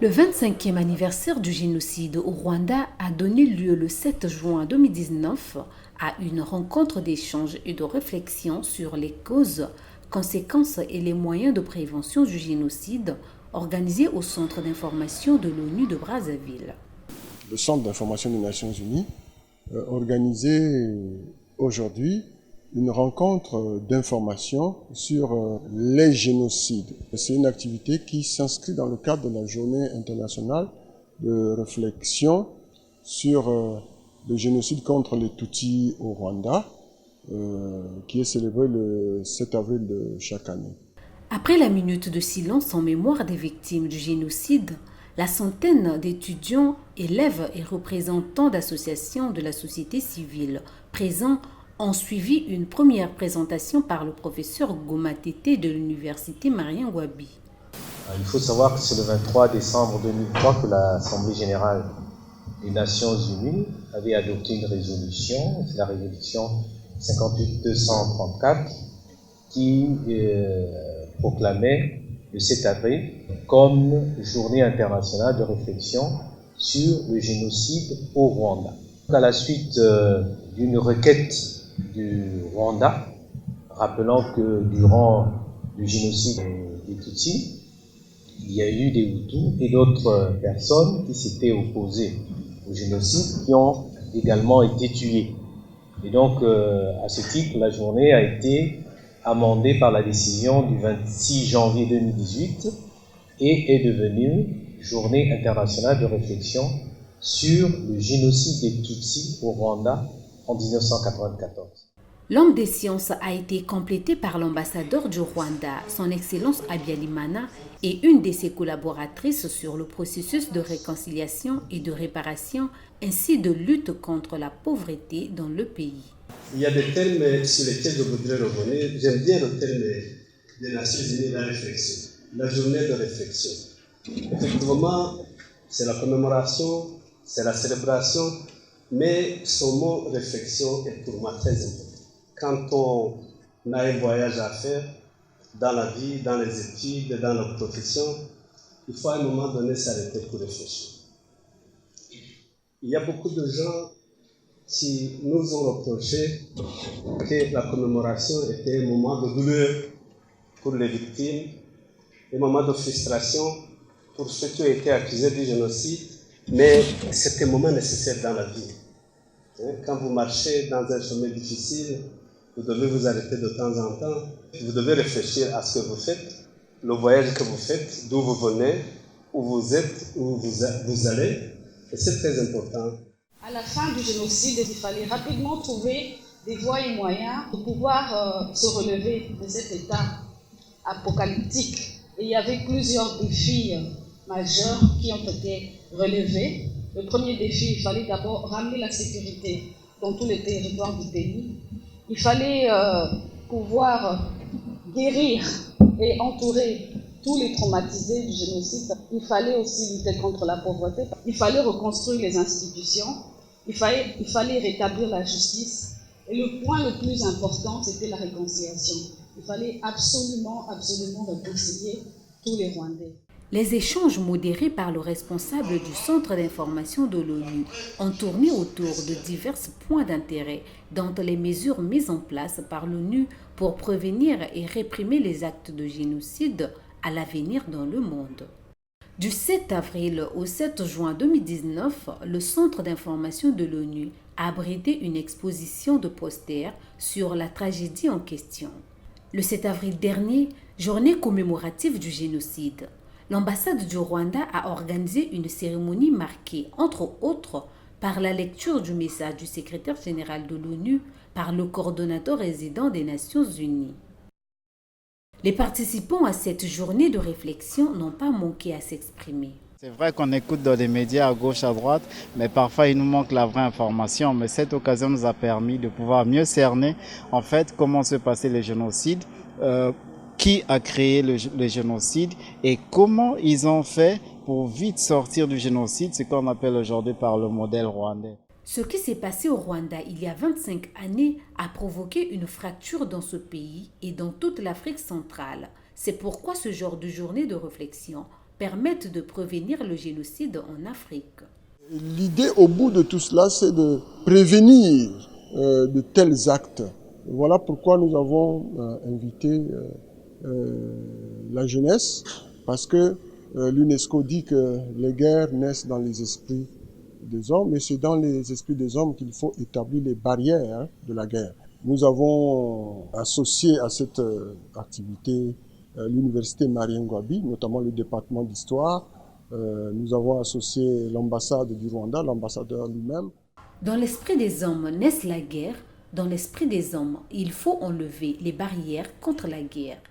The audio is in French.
Le 25e anniversaire du génocide au Rwanda a donné lieu le 7 juin 2019 à une rencontre d'échange et de réflexion sur les causes, conséquences et les moyens de prévention du génocide organisée au Centre d'information de l'ONU de Brazzaville. Le Centre d'information des Nations Unies organisait aujourd'hui une rencontre d'information sur les génocides. C'est une activité qui s'inscrit dans le cadre de la journée internationale de réflexion sur le génocide contre les Tutsis au Rwanda, qui est célébré le 7 avril de chaque année. Après la minute de silence en mémoire des victimes du génocide, la centaine d'étudiants, élèves et représentants d'associations de la société civile présents ont suivi une première présentation par le professeur Goma Tété de l'université Marien Ngouabi. Il faut savoir que c'est le 23 décembre 2003 que l'Assemblée générale des Nations Unies avait adopté une résolution, c'est la résolution 58-234, qui proclamait le 7 avril comme journée internationale de réflexion sur le génocide au Rwanda. À la suite d'une requête du Rwanda, rappelant que durant le génocide des Tutsis, il y a eu des Hutus et d'autres personnes qui s'étaient opposées au génocide qui ont également été tuées. Et donc, à ce titre, la journée a été amendée par la décision du 26 janvier 2018 et est devenue Journée internationale de réflexion sur le génocide des Tutsis au Rwanda en 1994. L'homme des sciences a été complété par l'ambassadeur du Rwanda, son Excellence Habyalimana, et une de ses collaboratrices sur le processus de réconciliation et de réparation, ainsi de lutte contre la pauvreté dans le pays. Il y a des termes sur lesquels je voudrais revenir. J'aime bien le terme des Nations Unies, la réflexion, la journée de réflexion. Effectivement, c'est la commémoration, c'est la célébration, mais son mot réflexion est pour moi très important. Quand on a un voyage à faire dans la vie, dans les études, dans la profession, il faut à un moment donné s'arrêter pour réfléchir. Il y a beaucoup de gens qui nous ont reproché que la commémoration était un moment de douleur pour les victimes, un moment de frustration pour ceux qui ont été accusés du génocide, mais c'est un moment nécessaire dans la vie. Quand vous marchez dans un chemin difficile, vous devez vous arrêter de temps en temps, vous devez réfléchir à ce que vous faites, le voyage que vous faites, d'où vous venez, où vous êtes, où vous allez, et c'est très important. À la fin du génocide, il fallait rapidement trouver des voies et moyens pour pouvoir se relever de cet état apocalyptique. Et il y avait plusieurs défis majeurs qui ont été relevés. Le premier défi, il fallait d'abord ramener la sécurité dans tous les territoires du pays. Il fallait pouvoir guérir et entourer tous les traumatisés du génocide. Il fallait aussi lutter contre la pauvreté. Il fallait reconstruire les institutions. Il fallait rétablir la justice. Et le point le plus important, c'était la réconciliation. Il fallait absolument réconcilier tous les Rwandais. Les échanges modérés par le responsable du Centre d'information de l'ONU ont tourné autour de divers points d'intérêt, dont les mesures mises en place par l'ONU pour prévenir et réprimer les actes de génocide à l'avenir dans le monde. Du 7 avril au 7 juin 2019, le Centre d'information de l'ONU a abrité une exposition de posters sur la tragédie en question. Le 7 avril dernier, journée commémorative du génocide, l'ambassade du Rwanda a organisé une cérémonie marquée, entre autres, par la lecture du message du secrétaire général de l'ONU par le coordonnateur résident des Nations Unies. Les participants à cette journée de réflexion n'ont pas manqué à s'exprimer. C'est vrai qu'on écoute dans les médias à gauche, à droite, mais parfois il nous manque la vraie information. Mais cette occasion nous a permis de pouvoir mieux cerner en fait comment se passaient les génocides, qui a créé le génocide et comment ils ont fait pour vite sortir du génocide, ce qu'on appelle aujourd'hui par le modèle rwandais. Ce qui s'est passé au Rwanda il y a 25 années a provoqué une fracture dans ce pays et dans toute l'Afrique centrale. C'est pourquoi ce genre de journée de réflexion permettent de prévenir le génocide en Afrique. L'idée au bout de tout cela, c'est de prévenir de tels actes. Voilà pourquoi nous avons invité la jeunesse, parce que l'UNESCO dit que les guerres naissent dans les esprits des hommes, et c'est dans les esprits des hommes qu'il faut établir les barrières de la guerre. Nous avons associé à cette activité l'université Marien Ngouabi, notamment le département d'histoire. Nous avons associé l'ambassade du Rwanda, l'ambassadeur lui-même. Dans l'esprit des hommes naisse la guerre. Dans l'esprit des hommes, il faut enlever les barrières contre la guerre.